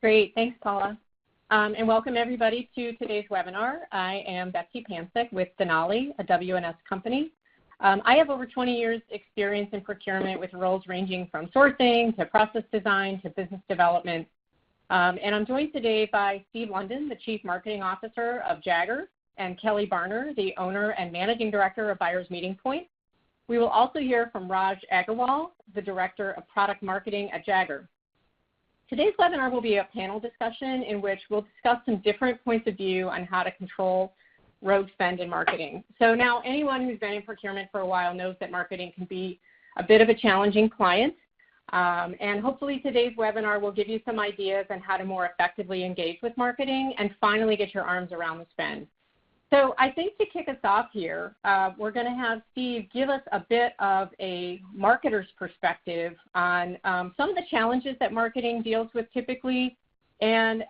Great. Thanks, Paula. And welcome everybody to today's webinar. I am Betsy Pancic with Denali, a WNS company. I have over 20 years experience in procurement with roles ranging from sourcing to process design to business development. And I'm joined today by Steve London, the Chief Marketing Officer of JAGGAER, and Kelly Barner, the owner and Managing Director of Buyers Meeting Point. We will also hear from Raj Agarwal, the Director of Product Marketing at JAGGAER. Today's webinar will be a panel discussion in which we'll discuss some different points of view on how to control rogue spend in marketing. So now anyone who's been in procurement for a while knows that marketing can be a bit of a challenging client. And hopefully today's webinar will give you some ideas on how to more effectively engage with marketing and finally get your arms around the spend. So I think to kick us off here, we're going to have Steve give us a bit of a marketer's perspective on some of the challenges that marketing deals with typically and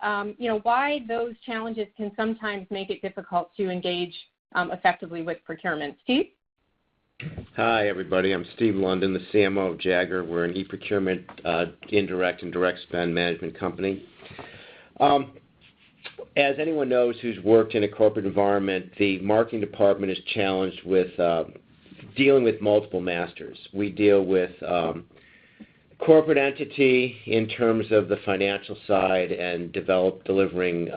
why those challenges can sometimes make it difficult to engage effectively with procurement. Steve? Hi, everybody. I'm Steve London, the CMO of JAGGAER. We're an e-procurement indirect and direct spend management company. As anyone knows who's worked in a corporate environment, the marketing department is challenged with dealing with multiple masters. We deal with corporate entity in terms of the financial side and delivering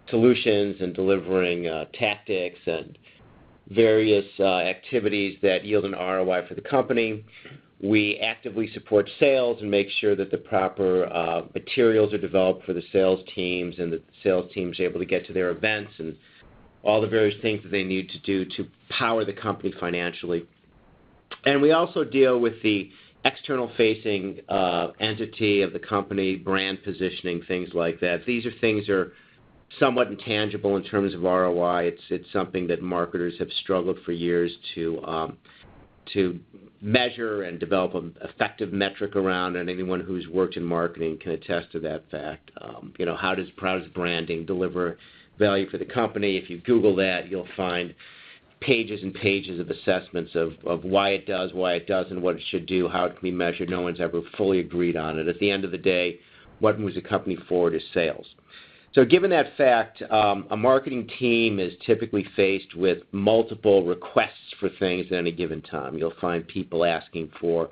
solutions and delivering tactics and various activities that yield an ROI for the company. We actively support sales and make sure that the proper materials are developed for the sales teams and that the sales teams are able to get to their events and all the various things that they need to do to power the company financially. And we also deal with the external facing entity of the company, brand positioning, things like that. These are things that are somewhat intangible in terms of ROI. It's something that marketers have struggled for years to measure and develop an effective metric around, and anyone who's worked in marketing can attest to that fact. How does branding deliver value for the company? If you Google that, you'll find pages and pages of assessments of why it does, why it doesn't, what it should do, how it can be measured. No one's ever fully agreed on it. At the end of the day, what moves a company forward is sales. So given that fact, a marketing team is typically faced with multiple requests for things at any given time. You'll find people asking for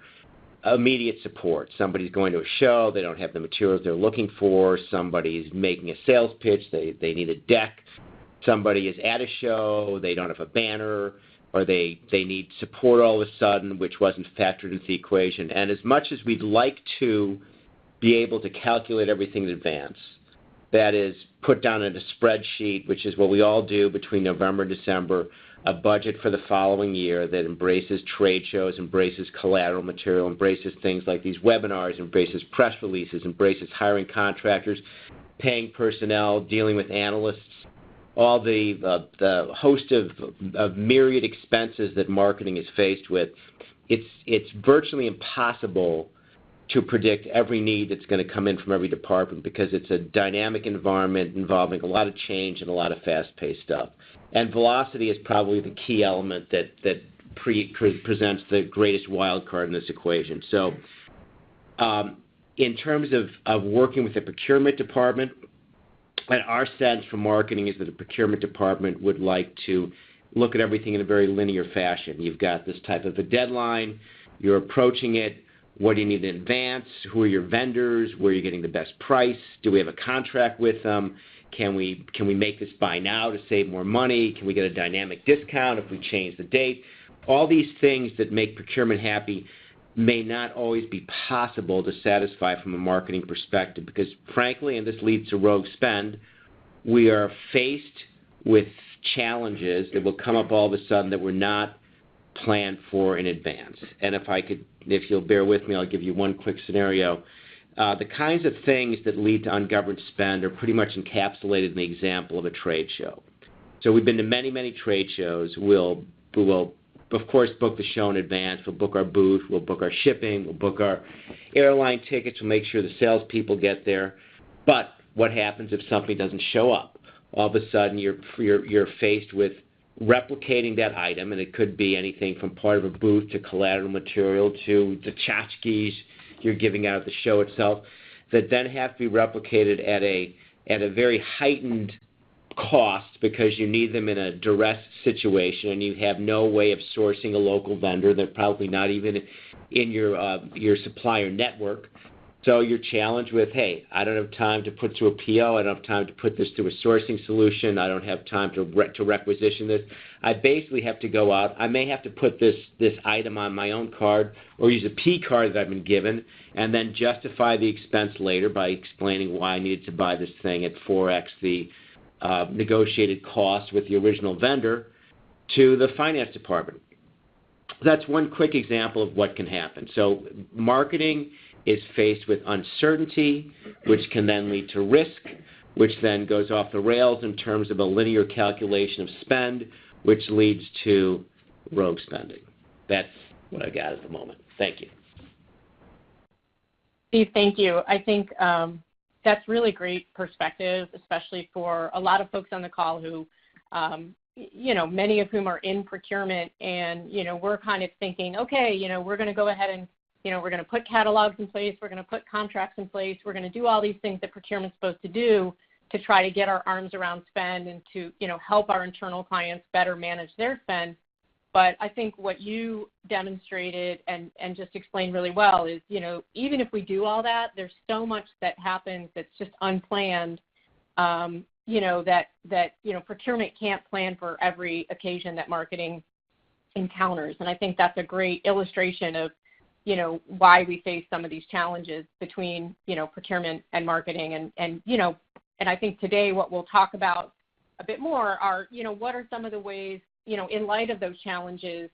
immediate support. Somebody's going to a show, they don't have the materials they're looking for. Somebody's making a sales pitch, they need a deck. Somebody is at a show, they don't have a banner, or they need support all of a sudden, which wasn't factored into the equation. And as much as we'd like to be able to calculate everything in advance, that is, put down in a spreadsheet, which is what we all do between November and December, a budget for the following year that embraces trade shows, embraces collateral material, embraces things like these webinars, embraces press releases, embraces hiring contractors, paying personnel, dealing with analysts, all the host of myriad expenses that marketing is faced with. It's virtually impossible to predict every need that's going to come in from every department because it's a dynamic environment involving a lot of change and a lot of fast-paced stuff. And velocity is probably the key element that presents the greatest wild card in this equation. So in terms of working with the procurement department, and our sense from marketing is that the procurement department would like to look at everything in a very linear fashion. You've got this type of a deadline, you're approaching it. What do you need in advance? Who are your vendors? Where are you getting the best price? Do we have a contract with them? Can we make this buy now to save more money? Can we get a dynamic discount if we change the date? All these things that make procurement happy may not always be possible to satisfy from a marketing perspective because, frankly, and this leads to rogue spend, we are faced with challenges that will come up all of a sudden that were not planned for in advance. And if you'll bear with me, I'll give you one quick scenario. The kinds of things that lead to ungoverned spend are pretty much encapsulated in the example of a trade show. So we've been to many, many trade shows. We'll of course, book the show in advance. We'll book our booth. We'll book our shipping. We'll book our airline tickets. We'll make sure the salespeople get there. But what happens if something doesn't show up? All of a sudden, you're faced with replicating that item, and it could be anything from part of a booth to collateral material to the tchotchkes you're giving out at the show itself. that then have to be replicated at a very heightened cost because you need them in a duress situation and you have no way of sourcing a local vendor. They're probably not even in your supplier network. So you're challenged with, hey, I don't have time to put through a PO. I don't have time to put this through a sourcing solution. I don't have time to requisition this. I basically have to go out. I may have to put this item on my own card or use a P card that I've been given and then justify the expense later by explaining why I needed to buy this thing at 4x the negotiated cost with the original vendor to the finance department. That's one quick example of what can happen. So marketing is faced with uncertainty, which can then lead to risk, which then goes off the rails in terms of a linear calculation of spend, which leads to rogue spending. That's what I got at the moment. Thank you. Steve, thank you. I think that's really great perspective, especially for a lot of folks on the call who, many of whom are in procurement, and, we're kind of thinking, okay, we're going to go ahead and we're going to put catalogs in place, we're going to put contracts in place, we're going to do all these things that procurement's supposed to do to try to get our arms around spend and to, help our internal clients better manage their spend. But I think what you demonstrated and just explained really well is, even if we do all that, there's so much that happens that's just unplanned, that procurement can't plan for every occasion that marketing encounters. And I think that's a great illustration of, why we face some of these challenges between, procurement and marketing. And I think today what we'll talk about a bit more are, what are some of the ways, in light of those challenges,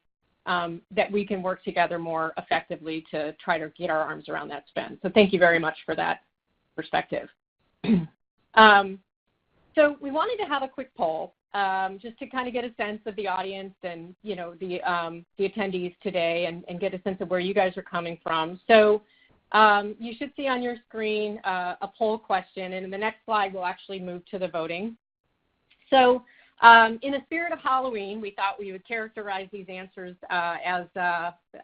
that we can work together more effectively to try to get our arms around that spend. So thank you very much for that perspective. So we wanted to have a quick poll just to kind of get a sense of the audience and, the attendees today and get a sense of where you guys are coming from. So you should see on your screen a poll question, and in the next slide we'll actually move to the voting. So in the spirit of Halloween, we thought we would characterize these answers as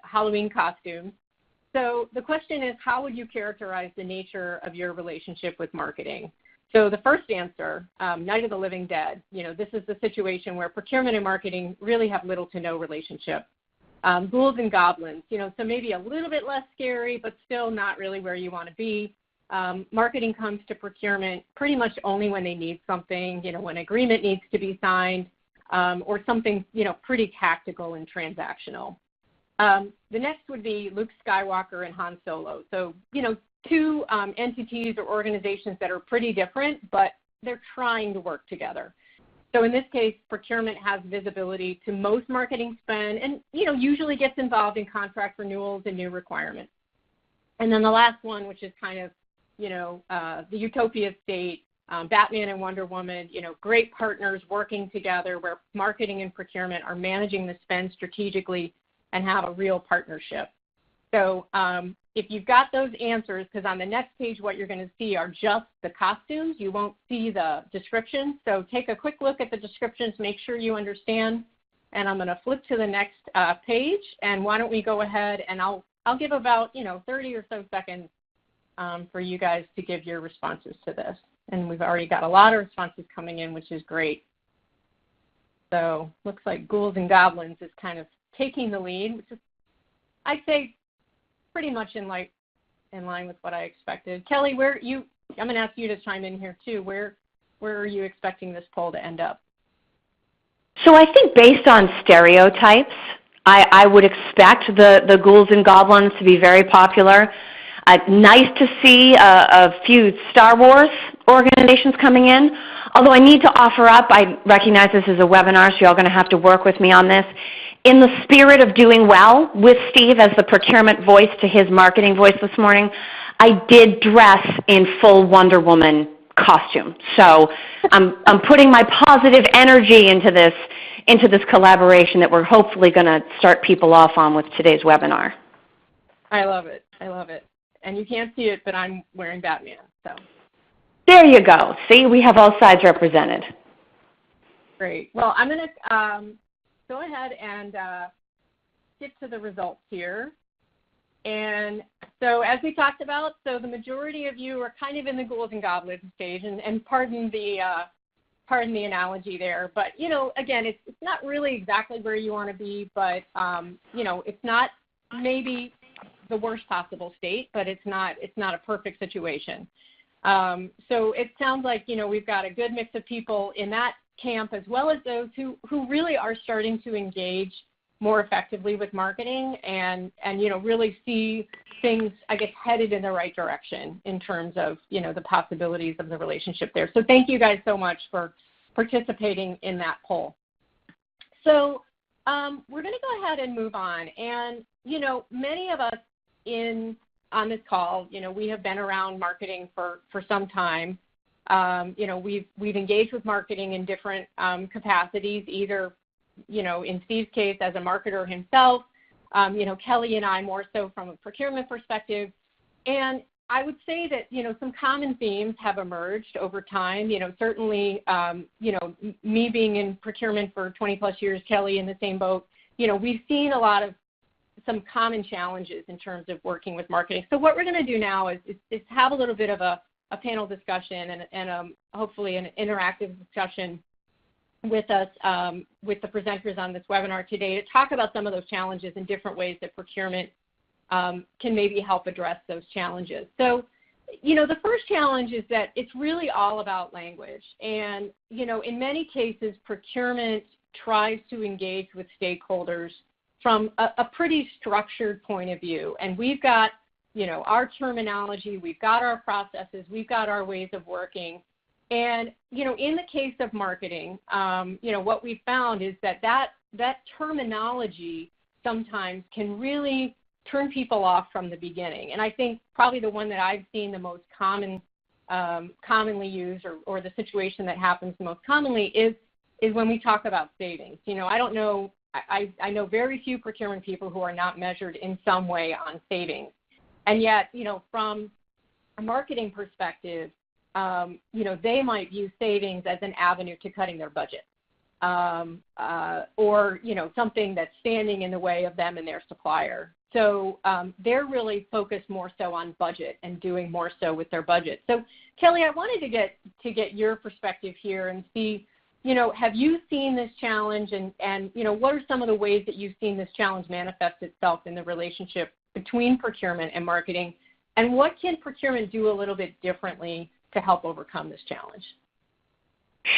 Halloween costumes. So the question is, how would you characterize the nature of your relationship with marketing? So the first answer, Night of the Living Dead. This is the situation where procurement and marketing really have little to no relationship. Ghouls and goblins, so maybe a little bit less scary, but still not really where you want to be. Marketing comes to procurement pretty much only when they need something, when agreement needs to be signed, or something, pretty tactical and transactional. The next would be Luke Skywalker and Han Solo. So, two entities or organizations that are pretty different, but they're trying to work together. So in this case, procurement has visibility to most marketing spend and, usually gets involved in contract renewals and new requirements. And then the last one, which is kind of, the utopia state, Batman and Wonder Woman, great partners working together where marketing and procurement are managing the spend strategically and have a real partnership. So if you've got those answers, because on the next page what you're going to see are just the costumes, you won't see the descriptions. So take a quick look at the descriptions, make sure you understand, and I'm going to flip to the next page. And why don't we go ahead and I'll give about 30 or so seconds for you guys to give your responses to this. And we've already got a lot of responses coming in, which is great. So looks like Ghouls and Goblins is kind of taking the lead, which is, I'd say, pretty much in line with what I expected. Kelly, I'm going to ask you to chime in here too. Where are you expecting this poll to end up? So I think based on stereotypes, I would expect the Ghouls and Goblins to be very popular. Nice to see a few Star Wars organizations coming in. Although I need to offer up, I recognize this is a webinar, so you're all going to have to work with me on this. In the spirit of doing well with Steve as the procurement voice to his marketing voice this morning, I did dress in full Wonder Woman costume. So I'm putting my positive energy into this collaboration that we're hopefully going to start people off on with today's webinar. I love it. I love it. And you can't see it, but I'm wearing Batman. So there you go. See, we have all sides represented. Great. Well, I'm going to go ahead and get to the results here. And so as we talked about, so the majority of you are kind of in the ghouls and goblins stage, and pardon the analogy there, but again, it's not really exactly where you want to be, but it's not maybe the worst possible state, but it's not a perfect situation. So it sounds like we've got a good mix of people in that camp, as well as those who really are starting to engage more effectively with marketing and really see things, I guess, headed in the right direction in terms of the possibilities of the relationship there. So thank you guys so much for participating in that poll. So we're going to go ahead and move on. And many of us on this call, we have been around marketing for some time. We've engaged with marketing in different capacities, either in Steve's case as a marketer himself, Kelly and I more so from a procurement perspective. And I would say that, some common themes have emerged over time. Certainly, me being in procurement for 20 plus years, Kelly in the same boat, we've seen a lot of some common challenges in terms of working with marketing. So what we're going to do now is have a little bit of a panel discussion and hopefully an interactive discussion with us, with the presenters on this webinar today, to talk about some of those challenges and different ways that procurement can maybe help address those challenges. So, the first challenge is that it's really all about language. And, in many cases, procurement tries to engage with stakeholders from a pretty structured point of view. And we've got, our terminology, we've got our processes, we've got our ways of working. And, in the case of marketing, what we found is that terminology sometimes can really turn people off from the beginning. And I think probably the one that I've seen the most commonly used, or the situation that happens most commonly is when we talk about savings. I don't know, I know very few procurement people who are not measured in some way on savings. And yet, from a marketing perspective, they might use savings as an avenue to cutting their budget, or something that's standing in the way of them and their supplier. So they're really focused more so on budget and doing more so with their budget. So Kelly, I wanted to get your perspective here and see, have you seen this challenge, and what are some of the ways that you've seen this challenge manifest itself in the relationship between procurement and marketing, and what can procurement do a little bit differently to help overcome this challenge?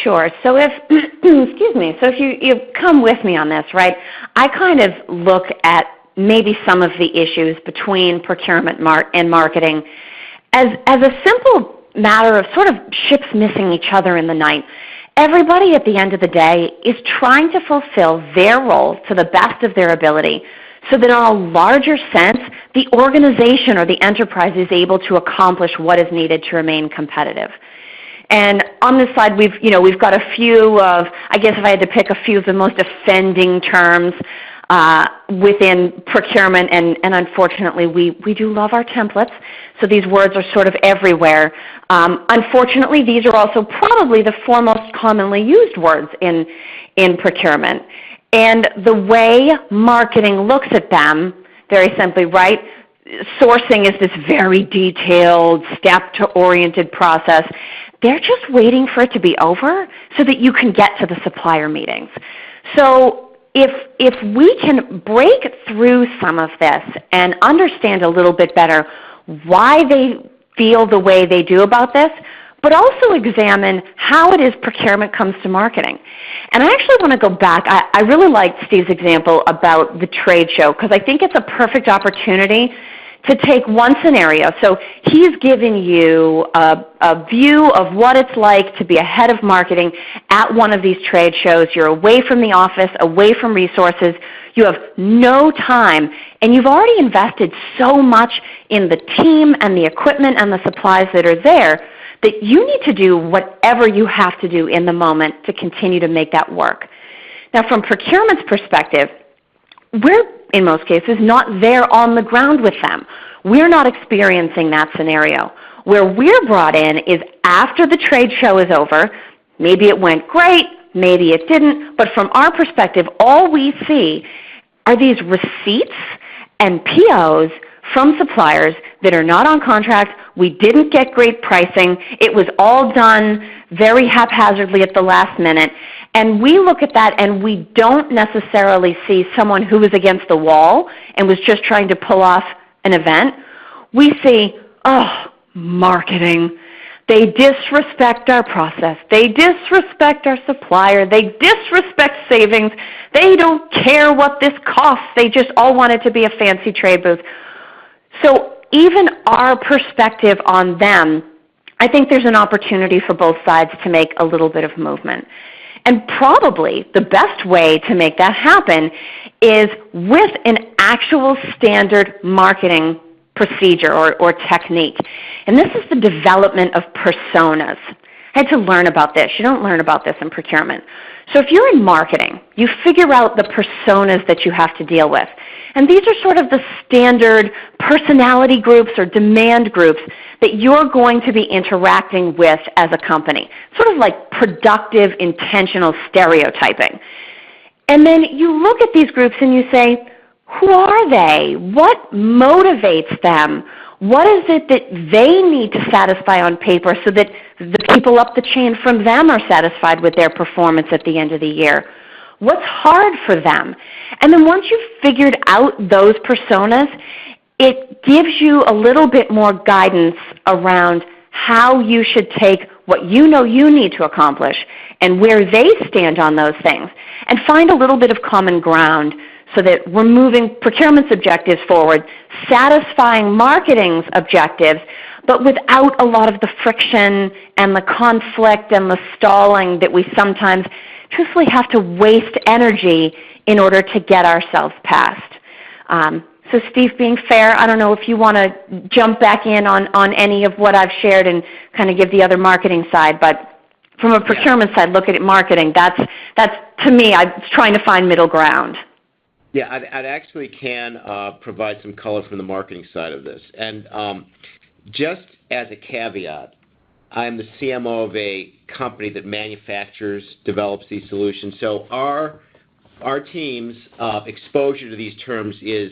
Sure. So if, excuse me, so if you come with me on this, right, I kind of look at maybe some of the issues between procurement and marketing as a simple matter of sort of ships missing each other in the night. Everybody at the end of the day is trying to fulfill their role to the best of their ability, so that on a larger sense, the organization or the enterprise is able to accomplish what is needed to remain competitive. And on this slide, we've got a few of, I guess if I had to pick a few of the most offending terms within procurement, and unfortunately we do love our templates, so these words are sort of everywhere. Unfortunately, these are also probably the four most commonly used words in procurement. And the way marketing looks at them, very simply, right, sourcing is this very detailed, step-oriented process. They're just waiting for it to be over so that you can get to the supplier meetings. So if we can break through some of this and understand a little bit better why they feel the way they do about this, but also examine how it is procurement comes to marketing. And I actually want to go back. I really liked Steve's example about the trade show, because I think it's a perfect opportunity to take one scenario. So he's giving you a view of what it's like to be a head of marketing at one of these trade shows. You're away from the office, away from resources. You have no time, and you've already invested so much in the team and the equipment and the supplies that are there that you need to do whatever you have to do in the moment to continue to make that work. Now, from procurement's perspective, we're, in most cases, not there on the ground with them. We're not experiencing that scenario. Where we're brought in is after the trade show is over. Maybe it went great, maybe it didn't, but from our perspective, all we see are these receipts and POs from suppliers that are not on contract. We didn't get great pricing. It was all done very haphazardly at the last minute. And we look at that and we don't necessarily see someone who was against the wall and was just trying to pull off an event. We see, oh, marketing. They disrespect our process. They disrespect our supplier. They disrespect savings. They don't care what this costs. They just all want it to be a fancy trade booth. So even our perspective on them, I think there's an opportunity for both sides to make a little bit of movement. And probably the best way to make that happen is with an actual standard marketing procedure or technique. And this is the development of personas. I had to learn about this. You don't learn about this in procurement. So if you're in marketing, you figure out the personas that you have to deal with. And these are sort of the standard personality groups or demand groups that you're going to be interacting with as a company, sort of like productive, intentional stereotyping. And then you look at these groups and you say, who are they? What motivates them? What is it that they need to satisfy on paper so that the people up the chain from them are satisfied with their performance at the end of the year? What's hard for them? And then once you've figured out those personas, it gives you a little bit more guidance around how you should take what you know you need to accomplish and where they stand on those things and find a little bit of common ground so that we're moving procurement's objectives forward, satisfying marketing's objectives, but without a lot of the friction and the conflict and the stalling that we sometimes truthfully have to waste energy in order to get ourselves past. So Steve, being fair, I don't know if you want to jump back in on any of what I've shared and kind of give the other marketing side, but from a procurement side, look at it marketing. That's to me, I'm trying to find middle ground. Yeah, I'd actually can provide some color from the marketing side of this. And just as a caveat, I'm the CMO of a company that manufactures, develops these solutions. So our team's exposure to these terms is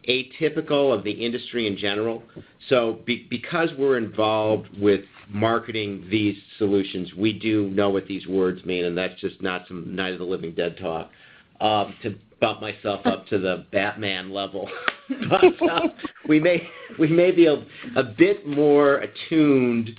atypical of the industry in general. So because we're involved with marketing these solutions, we do know what these words mean, and that's just not some Night of the Living Dead talk. To bump myself up to the Batman level, but we may be a bit more attuned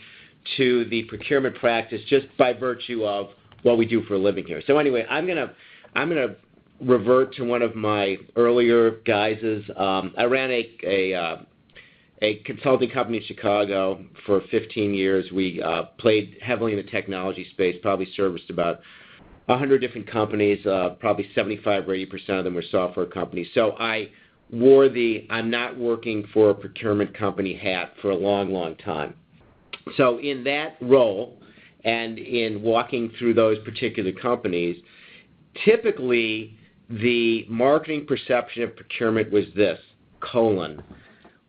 to the procurement practice just by virtue of what we do for a living here. So anyway, I'm gonna revert to one of my earlier guises. I ran a consulting company in Chicago for 15 years. We played heavily in the technology space, probably serviced about 100 different companies, probably 75 or 80% of them were software companies. So I wore the I'm not working for a procurement company hat for a long, long time. So in that role and in walking through those particular companies, typically the marketing perception of procurement was this,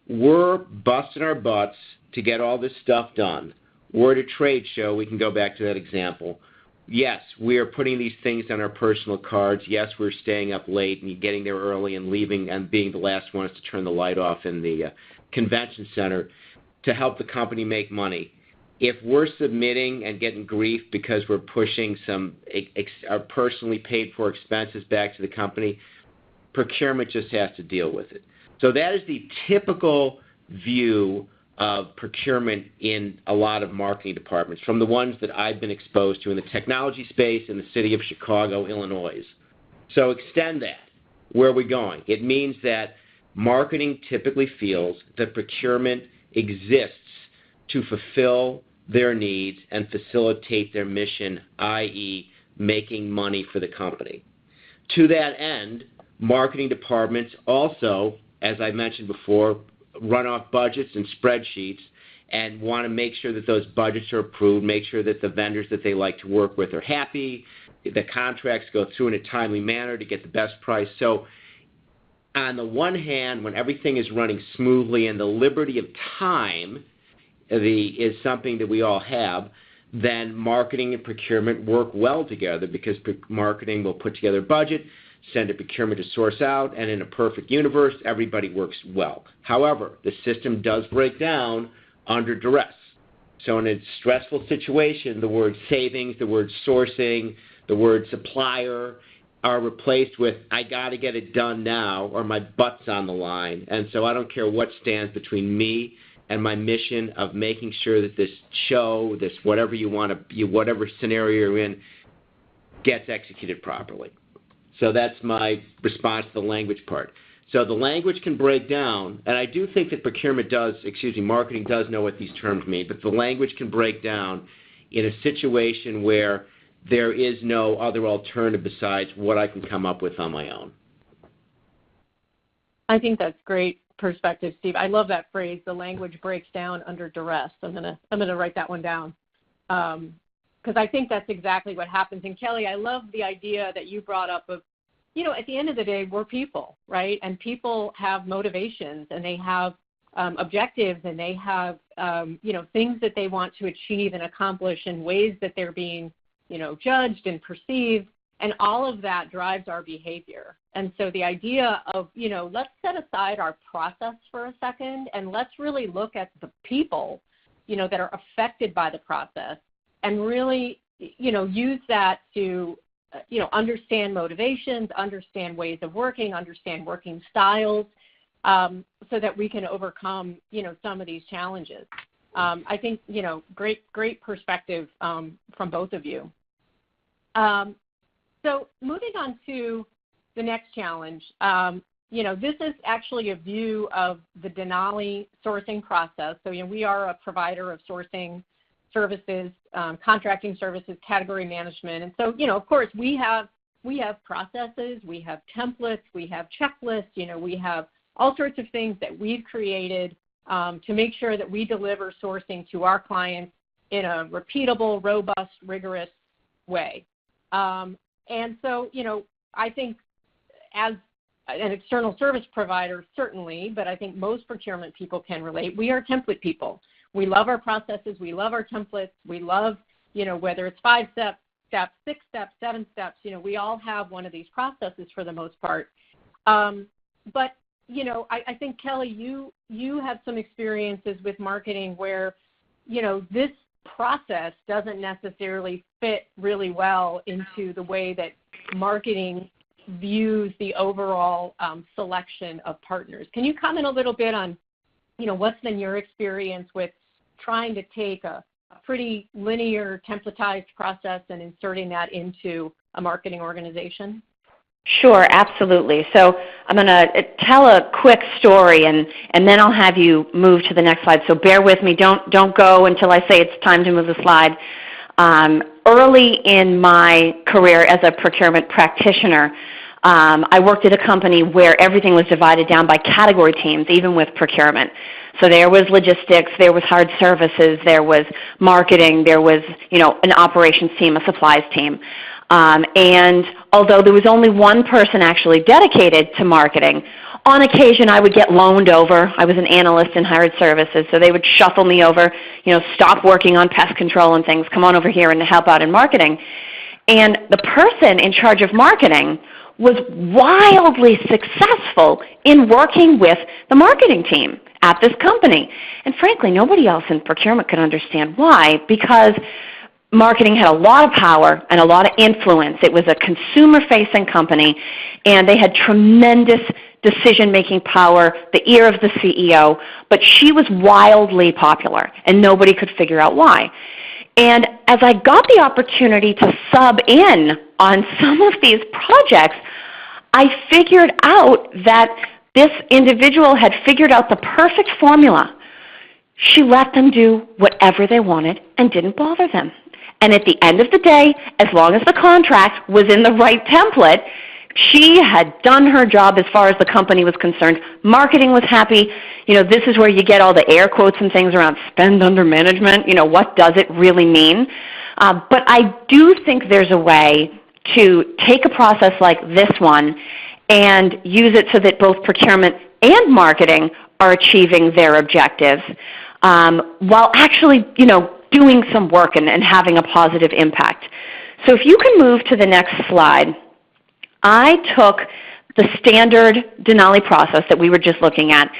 we're busting our butts to get all this stuff done. We're at a trade show. We can go back to that example. Yes, we are putting these things on our personal cards. Yes, we're staying up late and getting there early and leaving and being the last ones to turn the light off in the convention center to help the company make money. If we're submitting and getting grief because we're pushing some our personally paid for expenses back to the company, procurement just has to deal with it. So that is the typical view of procurement in a lot of marketing departments, from the ones that I've been exposed to in the technology space in the city of Chicago, Illinois. So extend that. Where are we going? It means that marketing typically feels that procurement exists to fulfill their needs and facilitate their mission, i.e., making money for the company. To that end, marketing departments also, as I mentioned before, run off budgets and spreadsheets and want to make sure that those budgets are approved, make sure that the vendors that they like to work with are happy, the contracts go through in a timely manner to get the best price. So on the one hand, when everything is running smoothly and the liberty of time is something that we all have, then marketing and procurement work well together because marketing will put together a budget, send a procurement to source out, and in a perfect universe, everybody works well. However, the system does break down under duress. So in a stressful situation, the word savings, the word sourcing, the word supplier are replaced with, I got to get it done now, or my butt's on the line. And so I don't care what stands between me and my mission of making sure that this show, this whatever you want to, whatever scenario you're in, gets executed properly. So that's my response to the language part. So the language can break down, and I do think that marketing does know what these terms mean, but the language can break down in a situation where there is no other alternative besides what I can come up with on my own. I think that's great perspective, Steve. I love that phrase, the language breaks down under duress. I'm gonna write that one down. Because I think that's exactly what happens. And Kelly, I love the idea that you brought up of, at the end of the day, we're people, right? And people have motivations, and they have objectives, and they have, things that they want to achieve and accomplish in ways that they're being, judged and perceived. And all of that drives our behavior. And so the idea of, let's set aside our process for a second, and let's really look at the people, that are affected by the process, and really, use that to, understand motivations, understand ways of working, understand working styles, so that we can overcome, some of these challenges. I think, great perspective from both of you. So moving on to the next challenge, this is actually a view of the Denali sourcing process. So, we are a provider of sourcing services, contracting services, category management. And so, of course, we have processes, we have templates, we have checklists, we have all sorts of things that we've created to make sure that we deliver sourcing to our clients in a repeatable, robust, rigorous way. And so, I think as an external service provider, certainly, but I think most procurement people can relate, we are template people. We love our processes. We love our templates. We love, whether it's 5 steps, 6 steps, 7 steps, we all have one of these processes for the most part. But, I think, Kelly, you have some experiences with marketing where, this process doesn't necessarily fit really well into the way that marketing views the overall selection of partners. Can you comment a little bit on, what's been your experience with trying to take a pretty linear templatized process and inserting that into a marketing organization? Sure, absolutely. So I'm going to tell a quick story, and then I'll have you move to the next slide. So bear with me. Don't go until I say it's time to move the slide. Early in my career as a procurement practitioner, I worked at a company where everything was divided down by category teams, even with procurement. So there was logistics, there was hard services, there was marketing, there was, an operations team, a supplies team. And although there was only one person actually dedicated to marketing, on occasion I would get loaned over. I was an analyst in hired services, so they would shuffle me over, stop working on pest control and things, come on over here and help out in marketing. And the person in charge of marketing was wildly successful in working with the marketing team at this company. And frankly, nobody else in procurement could understand why, because marketing had a lot of power and a lot of influence. It was a consumer-facing company, and they had tremendous decision-making power, the ear of the CEO, but she was wildly popular, and nobody could figure out why. And as I got the opportunity to sub in on some of these projects, I figured out that this individual had figured out the perfect formula. She let them do whatever they wanted and didn't bother them. And at the end of the day, as long as the contract was in the right template, she had done her job as far as the company was concerned. Marketing was happy. This is where you get all the air quotes and things around spend under management. What does it really mean? But I do think there's a way to take a process like this one and use it so that both procurement and marketing are achieving their objectives while actually, doing some work and having a positive impact. So if you can move to the next slide. I took the standard Denali process that we were just looking at.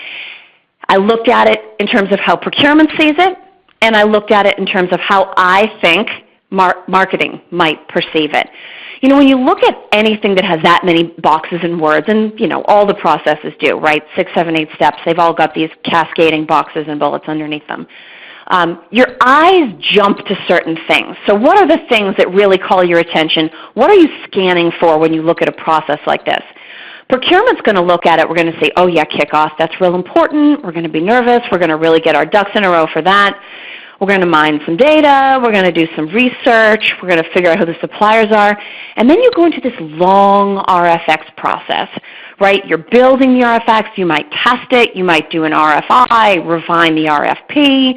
I looked at it in terms of how procurement sees it, and I looked at it in terms of how I think marketing might perceive it. You know, when you look at anything that has that many boxes and words, and, you know, all the processes do, right, 6, 7, 8 steps, they've all got these cascading boxes and bullets underneath them. Your eyes jump to certain things. So what are the things that really call your attention? What are you scanning for when you look at a process like this? Procurement's going to look at it. We're going to say, oh, yeah, kickoff, that's real important. We're going to be nervous. We're going to really get our ducks in a row for that. We're going to mine some data. We're going to do some research. We're going to figure out who the suppliers are. And then you go into this long RFX process, right? You're building the RFX. You might test it. You might do an RFI, refine the RFP.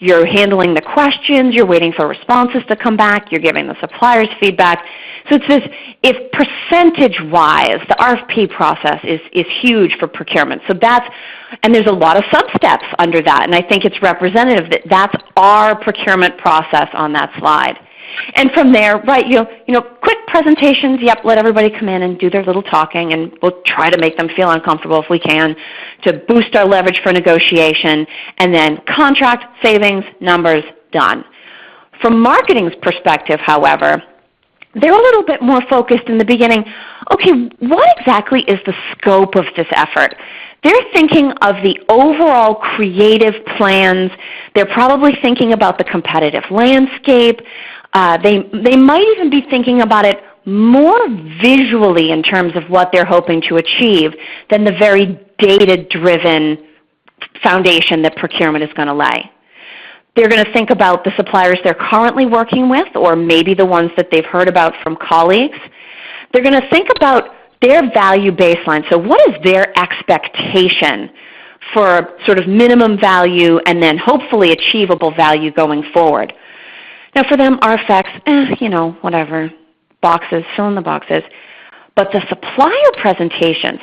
You're handling the questions. You're waiting for responses to come back. You're giving the suppliers feedback. So it's this, if percentage-wise, the RFP process is huge for procurement. So that's, and there's a lot of sub-steps under that, and I think it's representative that that's our procurement process on that slide. And from there, right, you know, quick presentations, yep, let everybody come in and do their little talking, and we'll try to make them feel uncomfortable if we can to boost our leverage for negotiation, and then contract, savings, numbers, done. From marketing's perspective, however, they're a little bit more focused in the beginning. Okay, what exactly is the scope of this effort? They're thinking of the overall creative plans. They're probably thinking about the competitive landscape. They might even be thinking about it more visually in terms of what they're hoping to achieve than the very data-driven foundation that procurement is going to lay. They're going to think about the suppliers they're currently working with, or maybe the ones that they've heard about from colleagues. They're going to think about their value baseline. So what is their expectation for sort of minimum value and then hopefully achievable value going forward? Now for them, RFX, you know, whatever, boxes, fill in the boxes. But the supplier presentations,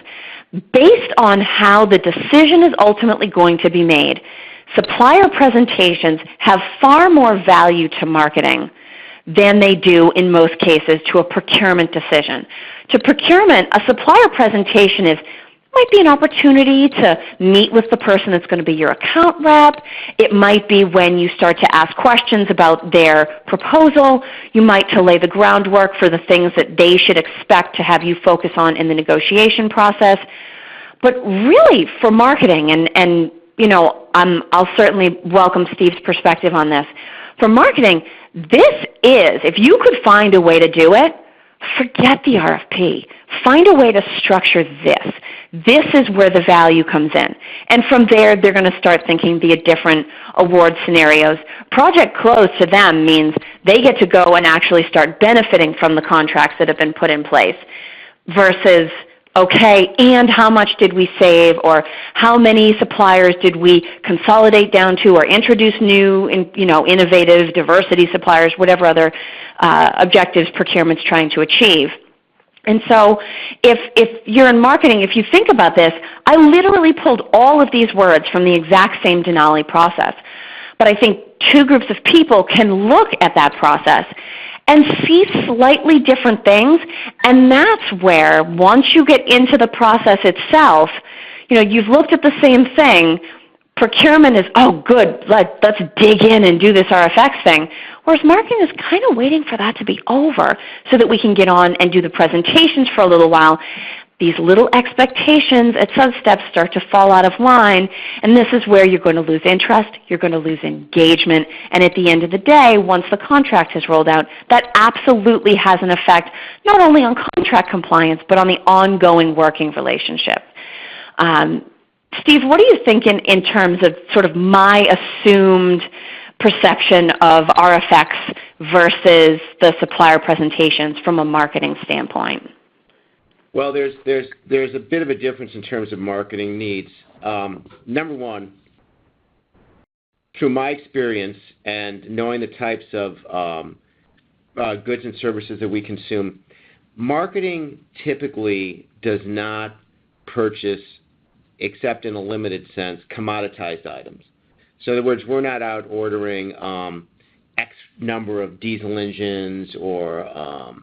based on how the decision is ultimately going to be made, supplier presentations have far more value to marketing than they do in most cases to a procurement decision. To procurement, a supplier presentation might be an opportunity to meet with the person that's going to be your account rep. It might be when you start to ask questions about their proposal. You might to lay the groundwork for the things that they should expect to have you focus on in the negotiation process. But really for marketing, and you know, I'll certainly welcome Steve's perspective on this. For marketing, this is, if you could find a way to do it, forget the RFP. Find a way to structure this. This is where the value comes in. And from there, they're going to start thinking the different award scenarios. Project close to them means they get to go and actually start benefiting from the contracts that have been put in place versus, okay, and how much did we save, or how many suppliers did we consolidate down to, or introduce new, innovative diversity suppliers, whatever other objectives procurement's trying to achieve. And so if you're in marketing, if you think about this, I literally pulled all of these words from the exact same Denali process. But I think two groups of people can look at that process and see slightly different things, and that's where, once you get into the process itself, you've looked at the same thing. Procurement is, oh, good, let's dig in and do this RFX thing, whereas marketing is kind of waiting for that to be over so that we can get on and do the presentations for a little while. These little expectations at sub-steps start to fall out of line, and this is where you're going to lose interest, you're going to lose engagement, and at the end of the day, once the contract has rolled out, that absolutely has an effect not only on contract compliance, but on the ongoing working relationship. Steve, what do you think in terms of sort of my assumed perception of RFX versus the supplier presentations from a marketing standpoint? Well, there's a bit of a difference in terms of marketing needs. Number one, through my experience and knowing the types of goods and services that we consume, marketing typically does not purchase, except in a limited sense, commoditized items. So in other words, we're not out ordering X number of diesel engines or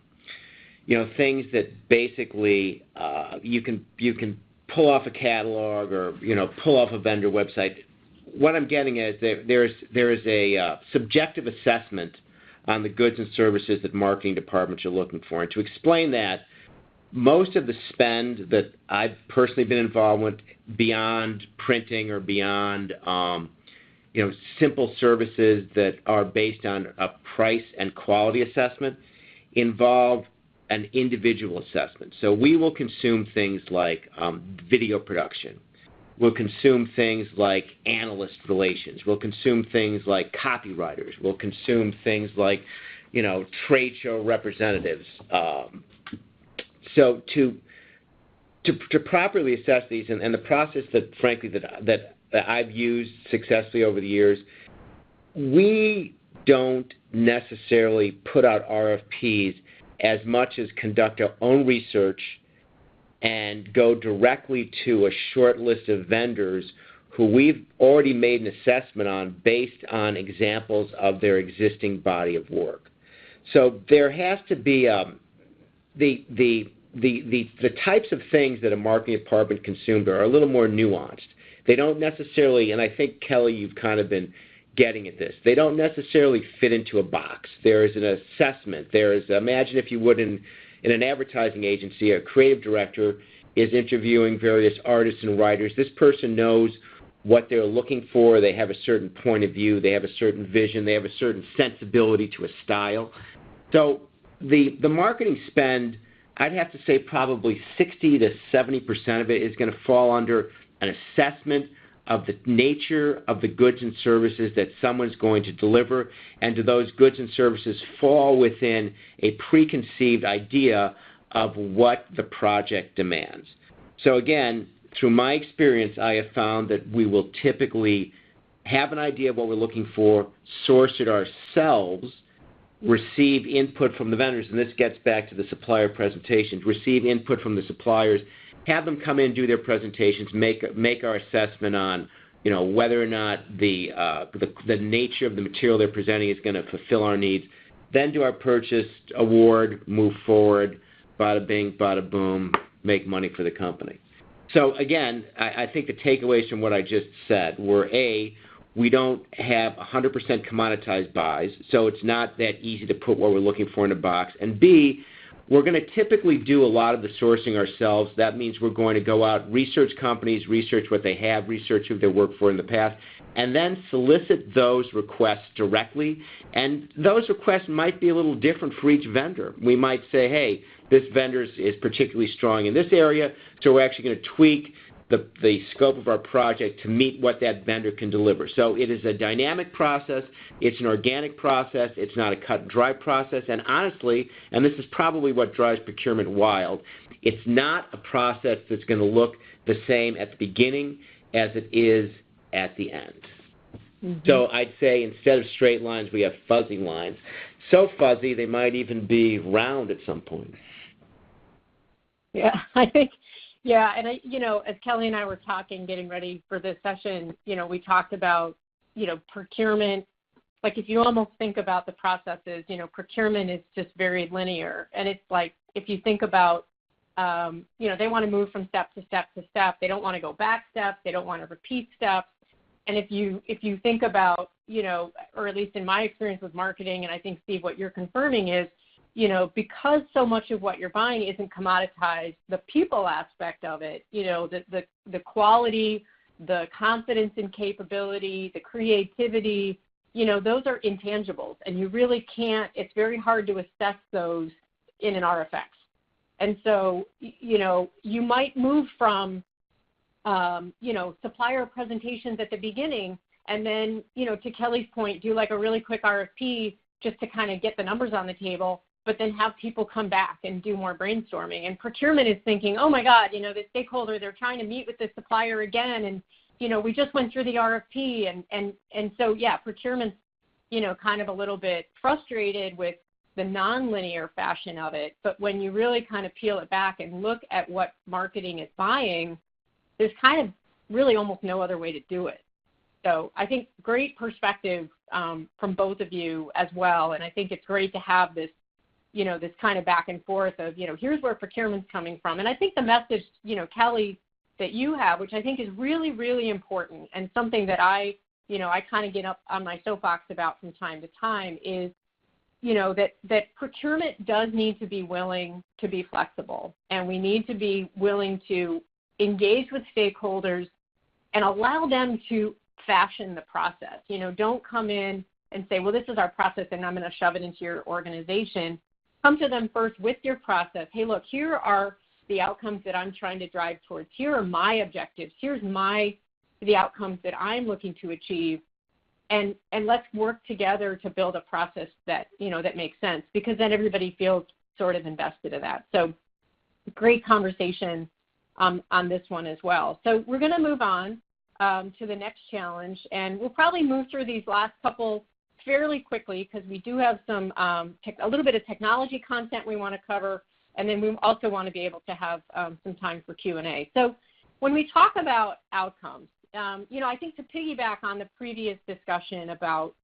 things that basically you can pull off a catalog or pull off a vendor website. What I'm getting at is there is a subjective assessment on the goods and services that marketing departments are looking for. And to explain that, most of the spend that I've personally been involved with beyond printing or beyond simple services that are based on a price and quality assessment involve an individual assessment. So we will consume things like video production. We'll consume things like analyst relations. We'll consume things like copywriters. We'll consume things like, trade show representatives. So to properly assess these, and the process that, frankly, that I've used successfully over the years, we don't necessarily put out RFPs as much as conduct our own research and go directly to a short list of vendors who we've already made an assessment on based on examples of their existing body of work. So there has to be the types of things that a marketing department consumed are a little more nuanced. They don't necessarily, and I think, Kelly, you've kind of been getting at this, they don't necessarily fit into a box. There is an assessment. There is, imagine if you would in an advertising agency, a creative director is interviewing various artists and writers. This person knows what they're looking for. They have a certain point of view. They have a certain vision. They have a certain sensibility to a style. So the marketing spend, I'd have to say probably 60 to 70% of it is going to fall under an assessment of the nature of the goods and services that someone's going to deliver, and do those goods and services fall within a preconceived idea of what the project demands. So again, through my experience, I have found that we will typically have an idea of what we're looking for, source it ourselves, receive input from the vendors, and this gets back to the supplier presentations, receive input from the suppliers, have them come in, do their presentations, make our assessment on, whether or not the nature of the material they're presenting is going to fulfill our needs, then do our purchase, award, move forward, bada bing, bada boom, make money for the company. So again, I think the takeaways from what I just said were, A, we don't have 100% commoditized buys, so it's not that easy to put what we're looking for in a box, and B, we're going to typically do a lot of the sourcing ourselves. That means we're going to go out, research companies, research what they have, research who they worked for in the past, and then solicit those requests directly. And those requests might be a little different for each vendor. We might say, hey, this vendor is particularly strong in this area, so we're actually going to tweak the scope of our project to meet what that vendor can deliver. So it is a dynamic process. It's an organic process. It's not a cut and dry process. And honestly, and this is probably what drives procurement wild, it's not a process that's going to look the same at the beginning as it is at the end. Mm-hmm. So I'd say instead of straight lines, we have fuzzy lines. So fuzzy, they might even be round at some point. Yeah, I think. Yeah, and as Kelly and I were talking, getting ready for this session, we talked about, procurement. Like if you almost think about the processes, procurement is just very linear. And it's like if you think about, they want to move from step to step to step. They don't want to go back steps. They don't want to repeat steps. And if you think about, or at least in my experience with marketing, and I think, Steve, what you're confirming is, because so much of what you're buying isn't commoditized, the people aspect of it, the quality, the confidence in capability, the creativity, those are intangibles, and you really can't, it's very hard to assess those in an RFX. And so, you might move from, supplier presentations at the beginning, and then, to Kelly's point, do like a really quick RFP just to kind of get the numbers on the table, but then have people come back and do more brainstorming. And procurement is thinking, oh my God, the stakeholder, they're trying to meet with the supplier again, and, we just went through the RFP, and so, yeah, procurement's, kind of a little bit frustrated with the nonlinear fashion of it. But when you really kind of peel it back and look at what marketing is buying, there's kind of really almost no other way to do it. So I think great perspective from both of you as well, and I think it's great to have this this kind of back and forth of, here's where procurement's coming from. And I think the message, Kelly, that you have, which I think is really, really important and something that I kind of get up on my soapbox about from time to time is, that procurement does need to be willing to be flexible, and we need to be willing to engage with stakeholders and allow them to fashion the process. Don't come in and say, well, this is our process and I'm going to shove it into your organization. Come to them first with your process. Hey, look, here are the outcomes that I'm trying to drive towards. Here are my objectives. Here's the outcomes that I'm looking to achieve. And let's work together to build a process that, that makes sense, because then everybody feels sort of invested in that. So great conversation on this one as well. So we're going to move on to the next challenge, and we'll probably move through these last couple fairly quickly because we do have some a little bit of technology content we want to cover, and then we also want to be able to have some time for Q&A. So when we talk about outcomes, I think to piggyback on the previous discussion about,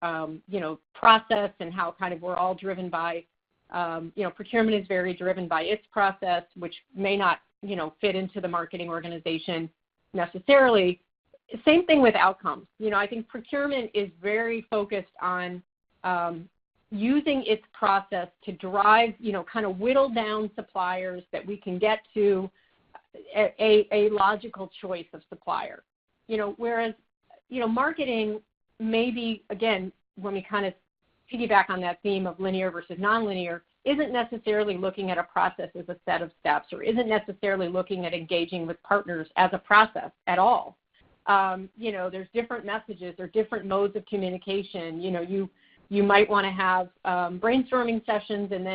process and how kind of we're all driven by, procurement is very driven by its process, which may not, fit into the marketing organization necessarily. Same thing with outcomes. I think procurement is very focused on using its process to drive, kind of whittle down suppliers that we can get to a logical choice of supplier. Whereas, marketing maybe, again, when we kind of piggyback on that theme of linear versus nonlinear, isn't necessarily looking at a process as a set of steps, or isn't necessarily looking at engaging with partners as a process at all. There's different messages or different modes of communication. You might want to have brainstorming sessions and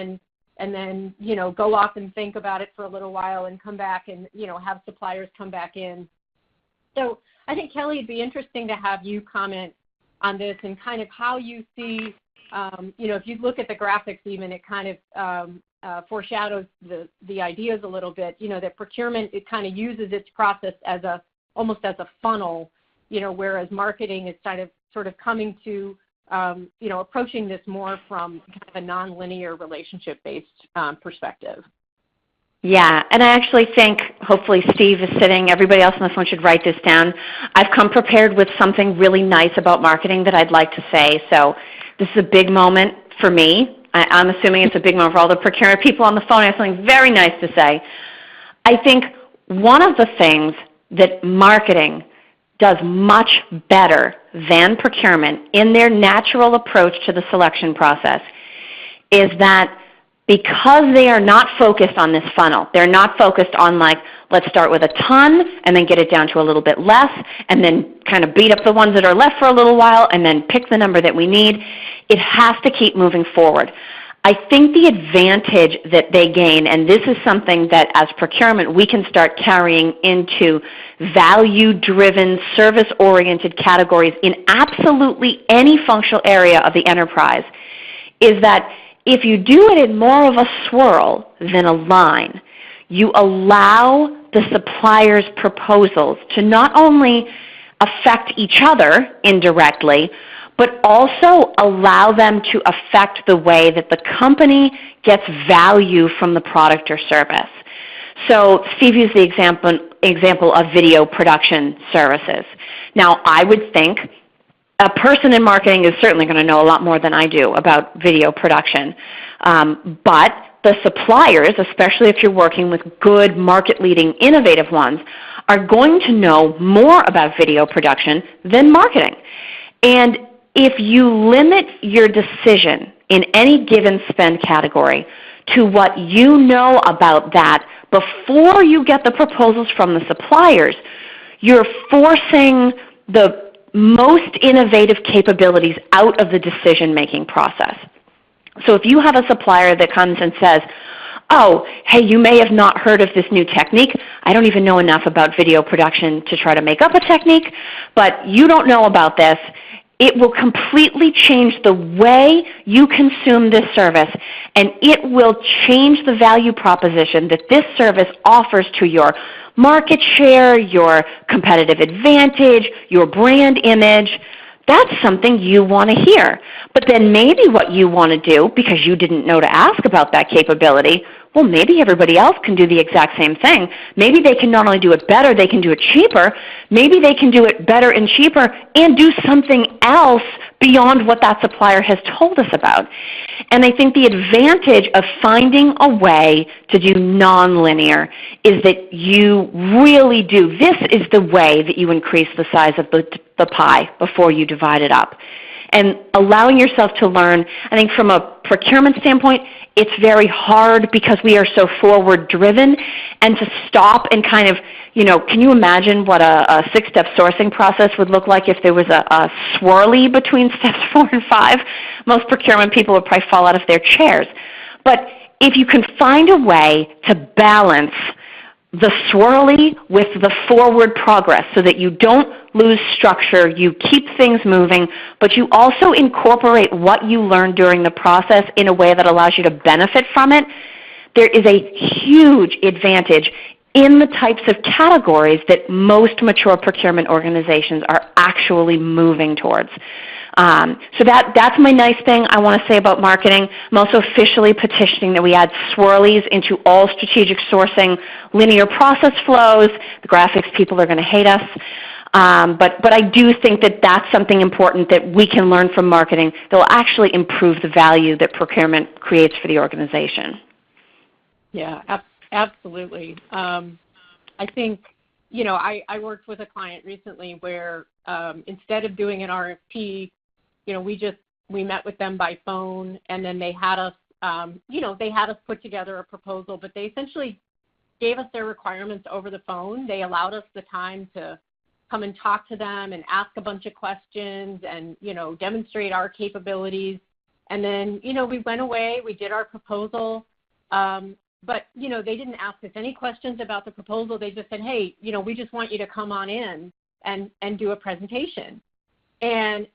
then go off and think about it for a little while and come back and, have suppliers come back in. So I think, Kelly, it'd be interesting to have you comment on this and kind of how you see, if you look at the graphics even, it kind of foreshadows the ideas a little bit, that procurement, it kind of uses its process as almost as a funnel, whereas marketing is sort of coming to, approaching this more from kind of a nonlinear relationship-based perspective. Yeah, and I actually think, hopefully Steve is sitting, everybody else on this one should write this down. I've come prepared with something really nice about marketing that I'd like to say. So this is a big moment for me. I'm assuming it's a big moment for all the procurement people on the phone. I have something very nice to say. I think one of the things that marketing does much better than procurement in their natural approach to the selection process is that because they are not focused on this funnel, they're not focused on let's start with a ton and then get it down to a little bit less and then kind of beat up the ones that are left for a little while and then pick the number that we need. It has to keep moving forward. I think the advantage that they gain, and this is something that as procurement we can start carrying into value-driven, service-oriented categories in absolutely any functional area of the enterprise, is that if you do it in more of a swirl than a line, you allow the supplier's proposals to not only affect each other indirectly, but also allow them to affect the way that the company gets value from the product or service. So Steve used the example of video production services. Now, I would think a person in marketing is certainly going to know a lot more than I do about video production. But the suppliers, especially if you're working with good, market-leading, innovative ones, are going to know more about video production than marketing. And if you limit your decision in any given spend category to what you know about that before you get the proposals from the suppliers, you're forcing the most innovative capabilities out of the decision-making process. So if you have a supplier that comes and says, oh, hey, you may have not heard of this new technique. I don't even know enough about video production to try to make up a technique, but you don't know about this. It will completely change the way you consume this service, and it will change the value proposition that this service offers to your market share, your competitive advantage, your brand image. That's something you want to hear. But then maybe what you want to do, because you didn't know to ask about that capability, well, maybe everybody else can do the exact same thing. Maybe they can not only do it better, they can do it cheaper. Maybe they can do it better and cheaper and do something else beyond what that supplier has told us about. And I think the advantage of finding a way to do nonlinear is that you really do. This is the way that you increase the size of the pie before you divide it up. And allowing yourself to learn, I think from a procurement standpoint, it's very hard because we are so forward-driven, and to stop and kind of, can you imagine what a six-step sourcing process would look like if there was a swirly between steps 4 and 5? Most procurement people would probably fall out of their chairs. But if you can find a way to balance the swirly with the forward progress so that you don't lose structure, you keep things moving, but you also incorporate what you learned during the process in a way that allows you to benefit from it, there is a huge advantage in the types of categories that most mature procurement organizations are actually moving towards. So that's my nice thing I want to say about marketing. I'm also officially petitioning that we add swirlies into all strategic sourcing, linear process flows. The graphics people are going to hate us. But I do think that that's something important that we can learn from marketing that will actually improve the value that procurement creates for the organization. Yeah, absolutely. I think, I worked with a client recently where instead of doing an RFP, we met with them by phone, and then they had us, they had us put together a proposal, but they essentially gave us their requirements over the phone. They allowed us the time to come and talk to them and ask a bunch of questions and, demonstrate our capabilities. And then, we went away, we did our proposal, but, they didn't ask us any questions about the proposal. They just said, hey, we just want you to come on in and do a presentation. And,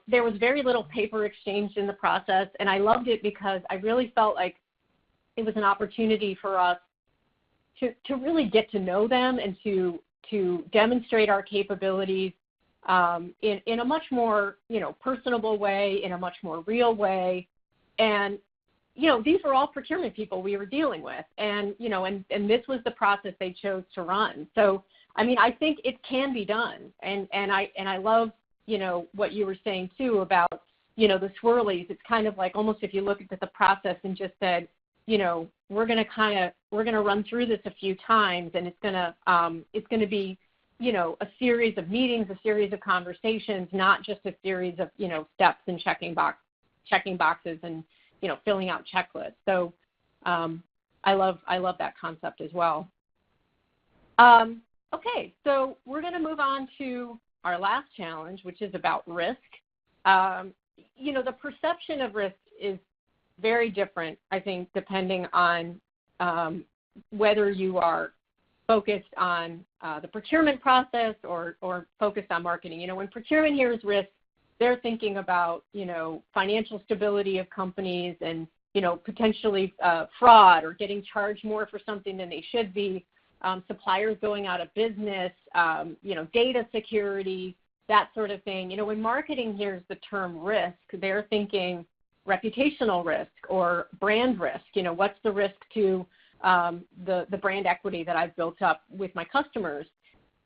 there was very little paper exchanged in the process, and I loved it because I really felt like it was an opportunity for us to really get to know them and to demonstrate our capabilities in a much more, personable way, in a much more real way. And, these were all procurement people we were dealing with, and, and this was the process they chose to run. So, I think it can be done, and I love, what you were saying too about, the swirlies. It's kind of like almost if you look at the process and just said, we're going to run through this a few times, and it's going to be, a series of meetings, a series of conversations, not just a series of, steps and checking boxes and, filling out checklists. So I love that concept as well. Okay, so we're going to move on to our last challenge, which is about risk. The perception of risk is very different, I think, depending on whether you are focused on the procurement process or focused on marketing. When procurement hears risk, they're thinking about, financial stability of companies and, potentially fraud or getting charged more for something than they should be, suppliers going out of business, data security, that sort of thing. When marketing hears the term risk, they're thinking reputational risk or brand risk. What's the risk to the brand equity that I've built up with my customers?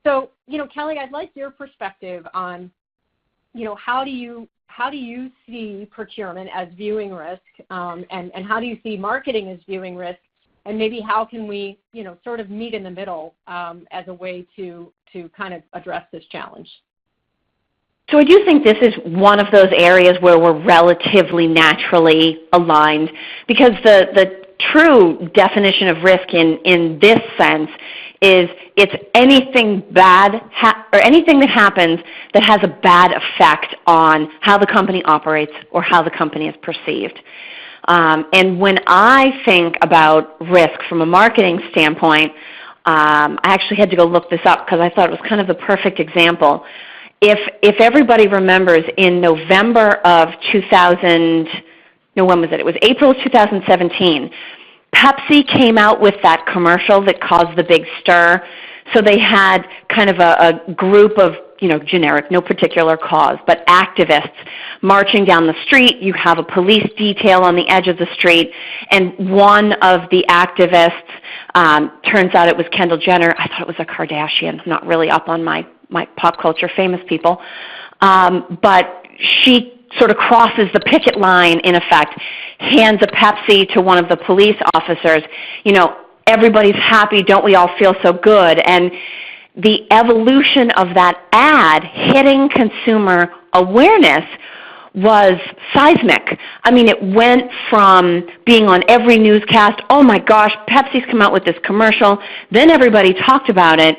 So, Kelly, I'd like your perspective on, how do you see procurement as viewing risk, and how do you see marketing as viewing risk, and maybe how can we, sort of meet in the middle as a way to kind of address this challenge? So I do think this is one of those areas where we're relatively naturally aligned, because the true definition of risk in this sense is it's anything bad or anything that happens that has a bad effect on how the company operates or how the company is perceived. And when I think about risk from a marketing standpoint, I actually had to go look this up because I thought it was kind of the perfect example. If everybody remembers, in November of 2000, no, when was it? It was April of 2017. Pepsi came out with that commercial that caused the big stir. So they had kind of a group of generic, no particular cause, but activists marching down the street. You have a police detail on the edge of the street, and one of the activists, turns out it was Kendall Jenner. I thought it was a Kardashian, not really up on my pop culture famous people. But she sort of crosses the picket line, in effect, hands a Pepsi to one of the police officers. Everybody's happy, don't we all feel so good? And the evolution of that ad hitting consumer awareness was seismic. I mean, it went from being on every newscast, oh my gosh, Pepsi's come out with this commercial, then everybody talked about it,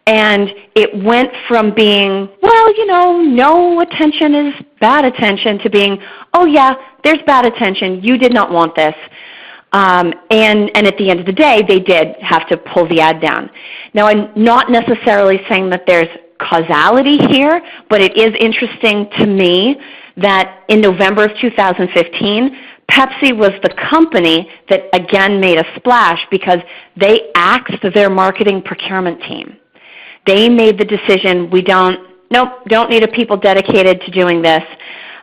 and it went from being, no attention is bad attention, to being, oh yeah, there's bad attention, you did not want this. And at the end of the day, they did have to pull the ad down. Now, I'm not necessarily saying that there's causality here, but it is interesting to me that in November of 2015, Pepsi was the company that again made a splash because they axed their marketing procurement team. They made the decision, we don't need a people dedicated to doing this.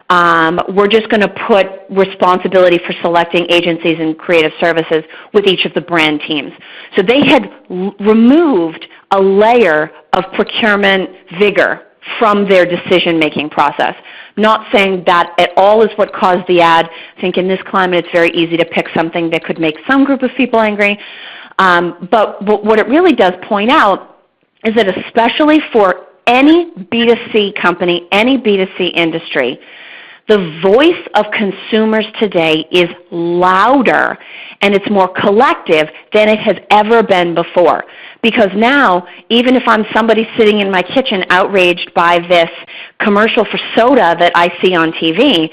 We're just going to put responsibility for selecting agencies and creative services with each of the brand teams. So they had removed a layer of procurement vigor from their decision-making process. Not saying that at all is what caused the ad. I think in this climate it's very easy to pick something that could make some group of people angry. But what it really does point out is that especially for any B2C company, any B2C industry, the voice of consumers today is louder and it's more collective than it has ever been before. Because now, even if I'm somebody sitting in my kitchen outraged by this commercial for soda that I see on TV,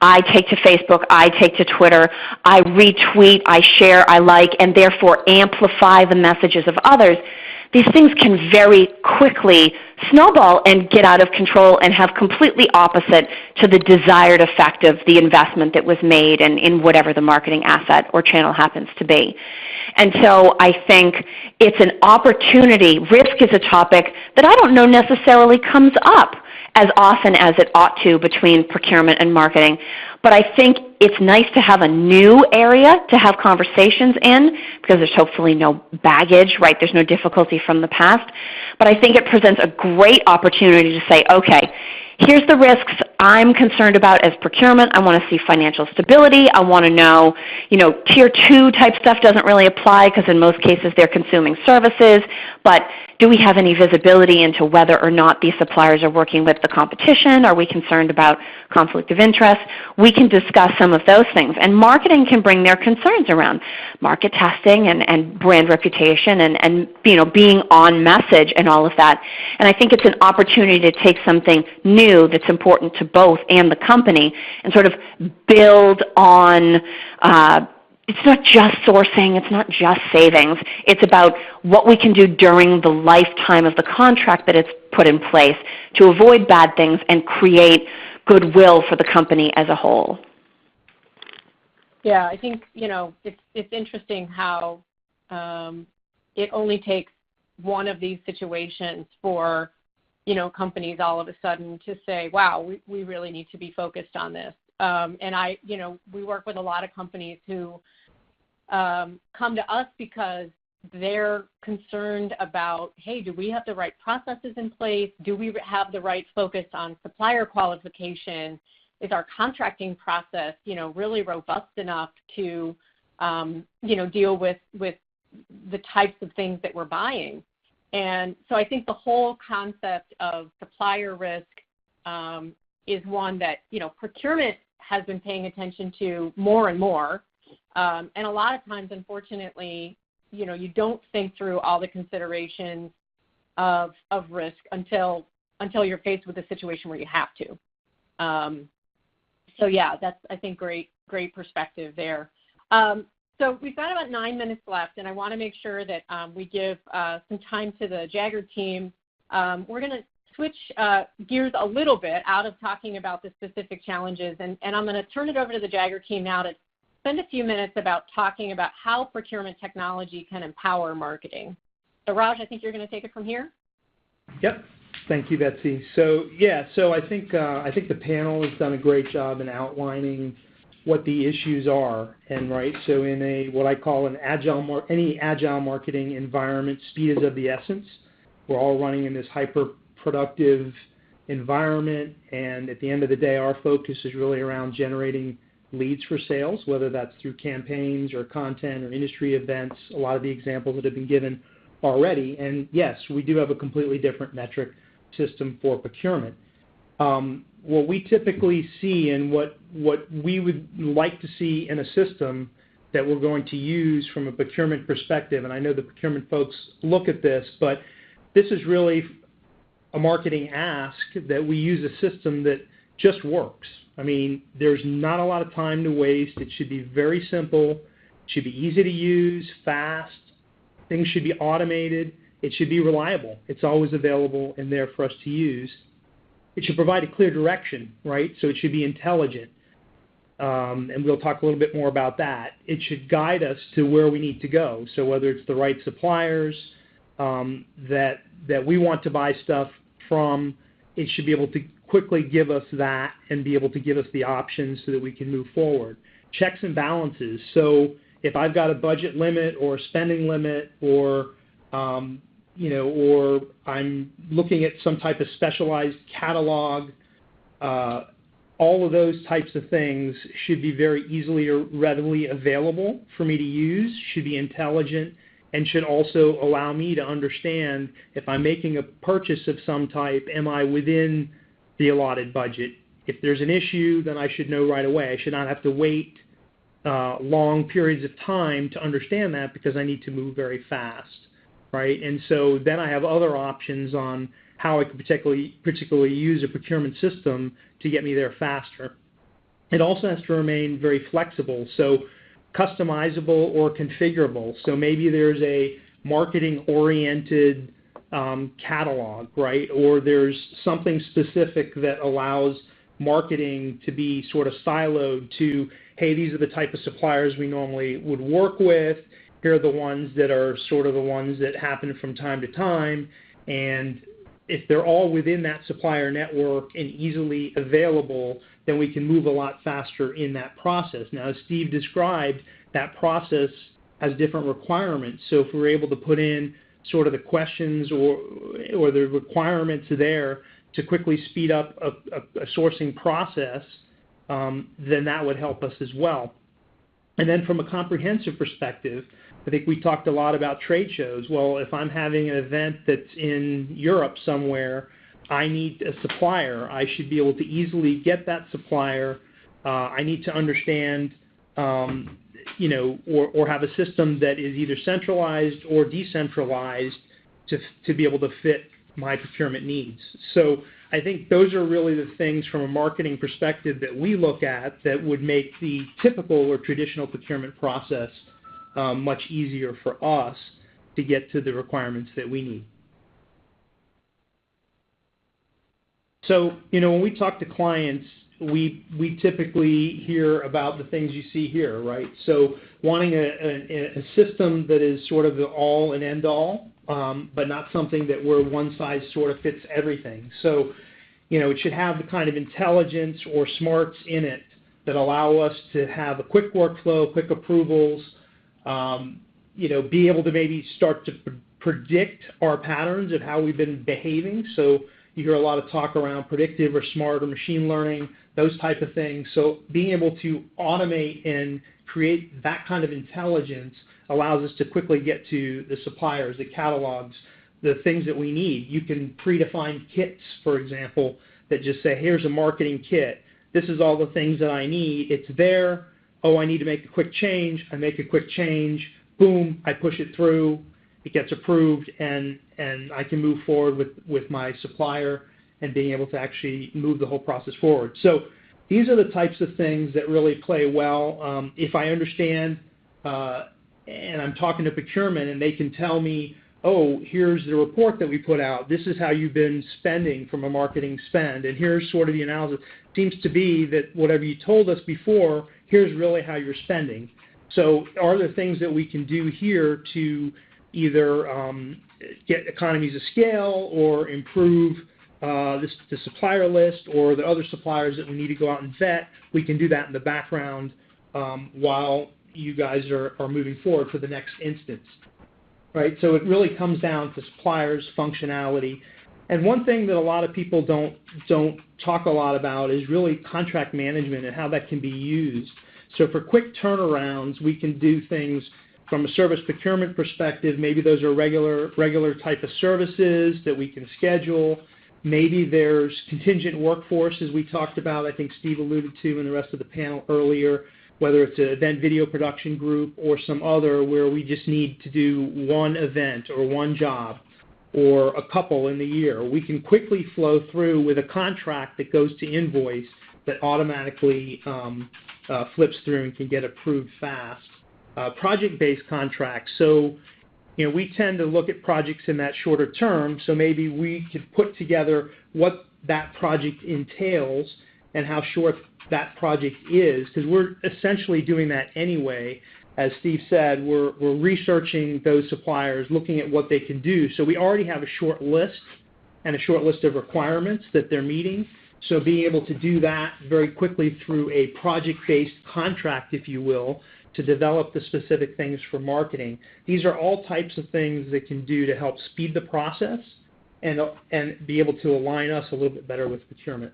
I take to Facebook, I take to Twitter, I retweet, I share, I like, and therefore amplify the messages of others. These things can very quickly snowball and get out of control and have completely opposite to the desired effect of the investment that was made in whatever the marketing asset or channel happens to be. And so I think it's an opportunity. Risk is a topic that I don't know necessarily comes up as often as it ought to between procurement and marketing. But I think it's nice to have a new area to have conversations in because there's hopefully no baggage, right? There's no difficulty from the past. But I think it presents a great opportunity to say, okay, here's the risks I'm concerned about as procurement. I want to see financial stability. I want to know, tier 2 type stuff doesn't really apply because in most cases they're consuming services. But do we have any visibility into whether or not these suppliers are working with the competition? Are we concerned about conflict of interest? We can discuss some of those things. And marketing can bring their concerns around market testing and brand reputation and being on message and all of that. And I think it's an opportunity to take something new that's important to both and the company and sort of build on it's not just sourcing, it's not just savings. It's about what we can do during the lifetime of the contract that it's put in place to avoid bad things and create goodwill for the company as a whole. Yeah, I think, it's interesting how it only takes one of these situations for, companies all of a sudden to say, wow, we really need to be focused on this. And we work with a lot of companies who come to us because they're concerned about, hey, do we have the right processes in place? Do we have the right focus on supplier qualification? Is our contracting process, really robust enough to, deal with the types of things that we're buying? And so I think the whole concept of supplier risk is one that, procurement has been paying attention to more and more. And a lot of times, unfortunately, you don't think through all the considerations of risk until you're faced with a situation where you have to. So yeah, that's, I think, great perspective there. So we've got about 9 minutes left, and I want to make sure that we give some time to the JAGGAER team. We're going to switch gears a little bit out of talking about the specific challenges, and I'm going to turn it over to the JAGGAER team now to spend a few minutes about talking about how procurement technology can empower marketing. So Raj, I think you're going to take it from here? Yep. Thank you, Betsy. So I think the panel has done a great job in outlining what the issues are, and right. So in what I call an any agile marketing environment, speed is of the essence. We're all running in this hyper productive environment, and at the end of the day, our focus is really around generating leads for sales, whether that's through campaigns or content or industry events, a lot of the examples that have been given already. And yes, we do have a completely different metric system for procurement. What we typically see and what we would like to see in a system that we're going to use from a procurement perspective, and I know the procurement folks look at this, but this is really a marketing ask that we use a system that just works. I mean, there's not a lot of time to waste. It should be very simple. It should be easy to use, fast. Things should be automated. It should be reliable. It's always available and there for us to use. It should provide a clear direction, right? So it should be intelligent. And we'll talk a little bit more about that. It should guide us to where we need to go. So whether it's the right suppliers that we want to buy stuff from, it should be able to quickly give us that and be able to give us the options so that we can move forward. Checks and balances. So if I've got a budget limit or a spending limit, or or I'm looking at some type of specialized catalog, all of those types of things should be very easily or readily available for me to use, should be intelligent, and should also allow me to understand if I'm making a purchase of some type, am I within the allotted budget? If there's an issue, then I should know right away. I should not have to wait long periods of time to understand that because I need to move very fast, right? And so then I have other options on how I could particularly use a procurement system to get me there faster. It also has to remain very flexible, so customizable or configurable. So maybe there's a marketing-oriented catalog, right? Or there's something specific that allows marketing to be sort of siloed to, hey, these are the type of suppliers we normally would work with. Here are the ones that are sort of the ones that happen from time to time. And if they're all within that supplier network and easily available, then we can move a lot faster in that process. Now, as Steve described, that process has different requirements. So if we're able to put in sort of the questions or the requirements there to quickly speed up a sourcing process, then that would help us as well. And then from a comprehensive perspective, I think we talked a lot about trade shows. Well, if I'm having an event that's in Europe somewhere, I need a supplier. I should be able to easily get that supplier. I need to understand, or have a system that is either centralized or decentralized to be able to fit my procurement needs. So I think those are really the things from a marketing perspective that we look at that would make the typical or traditional procurement process much easier for us to get to the requirements that we need. So, when we talk to clients, we typically hear about the things you see here, right? So wanting a system that is sort of the all and end all, but not something that where one size sort of fits everything. So, it should have the kind of intelligence or smarts in it that allow us to have a quick workflow, quick approvals, be able to maybe start to predict our patterns of how we've been behaving. So you hear a lot of talk around predictive or smart or machine learning, those type of things. So being able to automate and create that kind of intelligence allows us to quickly get to the suppliers, the catalogs, the things that we need. You can predefine kits, for example, that just say, here's a marketing kit. This is all the things that I need. It's there. Oh, I need to make a quick change. I make a quick change. Boom, I push it through. It gets approved, and I can move forward with my supplier and being able to actually move the whole process forward. So these are the types of things that really play well. If I understand and I'm talking to procurement and they can tell me, oh, here's the report that we put out. This is how you've been spending from a marketing spend, and here's sort of the analysis. It seems to be that whatever you told us before, here's really how you're spending. So are there things that we can do here to either get economies of scale or improve the supplier list or the other suppliers that we need to go out and vet, we can do that in the background while you guys are moving forward for the next instance. Right? So it really comes down to suppliers, functionality. And one thing that a lot of people don't talk a lot about is really contract management and how that can be used. So for quick turnarounds, we can do things from a service procurement perspective. Maybe those are regular type of services that we can schedule. Maybe there's contingent workforce, as we talked about, I think Steve alluded to and the rest of the panel earlier, whether it's an event video production group or some other where we just need to do one event or one job or a couple in the year. We can quickly flow through with a contract that goes to invoice that automatically flips through and can get approved fast. Project-based contracts. So, we tend to look at projects in that shorter term, so maybe we could put together what that project entails and how short that project is, because we're essentially doing that anyway. As Steve said, we're researching those suppliers, looking at what they can do. So we already have a short list and a short list of requirements that they're meeting. So being able to do that very quickly through a project-based contract, if you will, to develop the specific things for marketing. These are all types of things that can do to help speed the process and be able to align us a little bit better with procurement.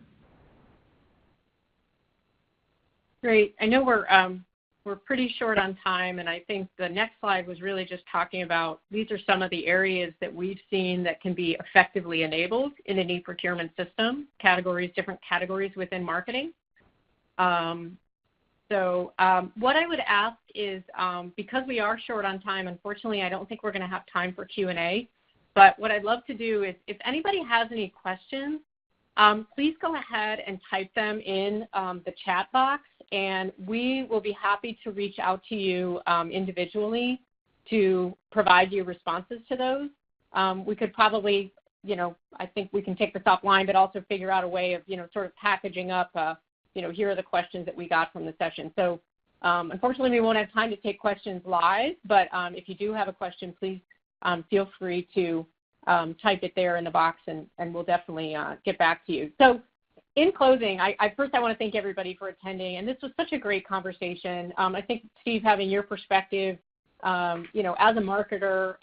Great. I know we're pretty short on time, and I think the next slide was really just talking about these are some of the areas that we've seen that can be effectively enabled in an e-procurement system, different categories within marketing. So what I would ask is, because we are short on time, unfortunately, I don't think we're going to have time for Q&A, but what I'd love to do is if anybody has any questions, please go ahead and type them in the chat box, and we will be happy to reach out to you individually to provide you responses to those. We could probably, I think we can take this offline, but also figure out a way of, sort of packaging up, here are the questions that we got from the session. So unfortunately, we won't have time to take questions live, but if you do have a question, please feel free to type it there in the box, and we'll definitely get back to you. So in closing, first I want to thank everybody for attending, and this was such a great conversation. I think, Steve, having your perspective, as a marketer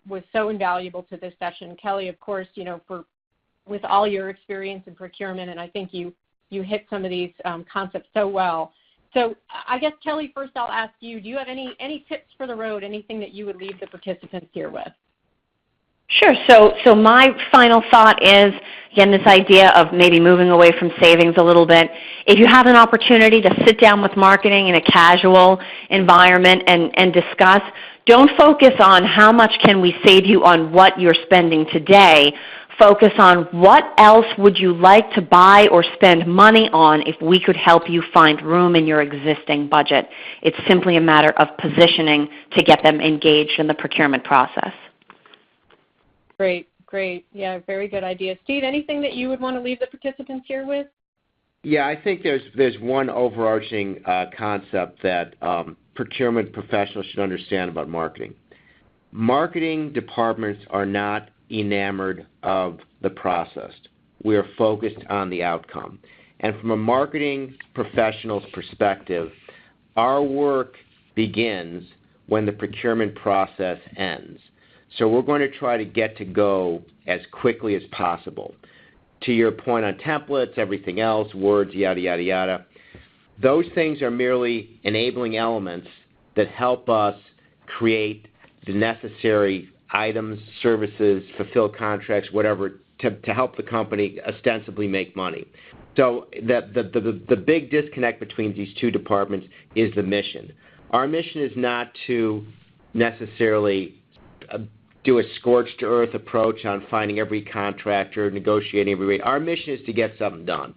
was so invaluable to this session. Kelly, of course, with all your experience in procurement, and I think you hit some of these concepts so well. So I guess, Kelly, first I'll ask you, do you have any tips for the road, anything that you would leave the participants here with? Sure. So my final thought is, again, this idea of maybe moving away from savings a little bit. If you have an opportunity to sit down with marketing in a casual environment and discuss, don't focus on how much can we save you on what you're spending today. Focus on what else would you like to buy or spend money on if we could help you find room in your existing budget. It's simply a matter of positioning to get them engaged in the procurement process. Great. Yeah, very good idea. Steve, anything that you would want to leave the participants here with? Yeah, I think there's one overarching concept that procurement professionals should understand about marketing. Marketing departments are not enamored of the process. We are focused on the outcome. And from a marketing professional's perspective, our work begins when the procurement process ends. So we're going to try to get to go as quickly as possible. To your point on templates, everything else, words, yada, yada, yada, those things are merely enabling elements that help us create the necessary items, services, fulfill contracts, whatever, to help the company ostensibly make money. So the big disconnect between these two departments is the mission. Our mission is not to necessarily do a scorched earth approach on finding every contractor, negotiating every rate. Our mission is to get something done.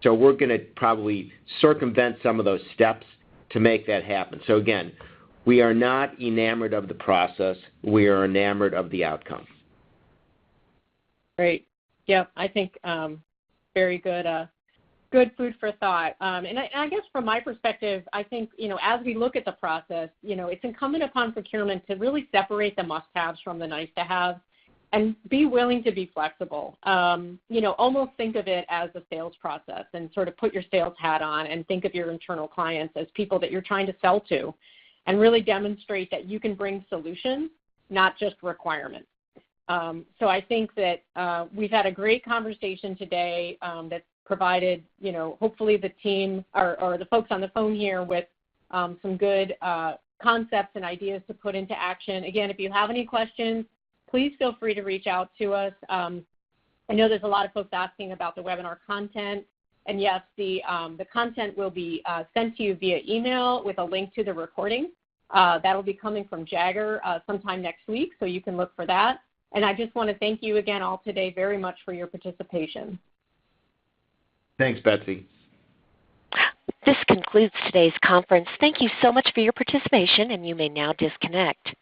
So we're going to probably circumvent some of those steps to make that happen. So again, we are not enamored of the process. We are enamored of the outcome. Great. Yeah, I think very good. Good food for thought. And I guess from my perspective, I think, as we look at the process, it's incumbent upon procurement to really separate the must-haves from the nice-to-haves and be willing to be flexible. Almost think of it as a sales process and sort of put your sales hat on and think of your internal clients as people that you're trying to sell to and really demonstrate that you can bring solutions, not just requirements. So I think that we've had a great conversation today that's provided, hopefully the team or the folks on the phone here with some good concepts and ideas to put into action. Again, if you have any questions, please feel free to reach out to us. I know there's a lot of folks asking about the webinar content. And yes, the content will be sent to you via email with a link to the recording. That'll be coming from JAGGAER sometime next week, so you can look for that. And I just want to thank you again all today very much for your participation. Thanks, Betsy. This concludes today's conference. Thank you so much for your participation, and you may now disconnect.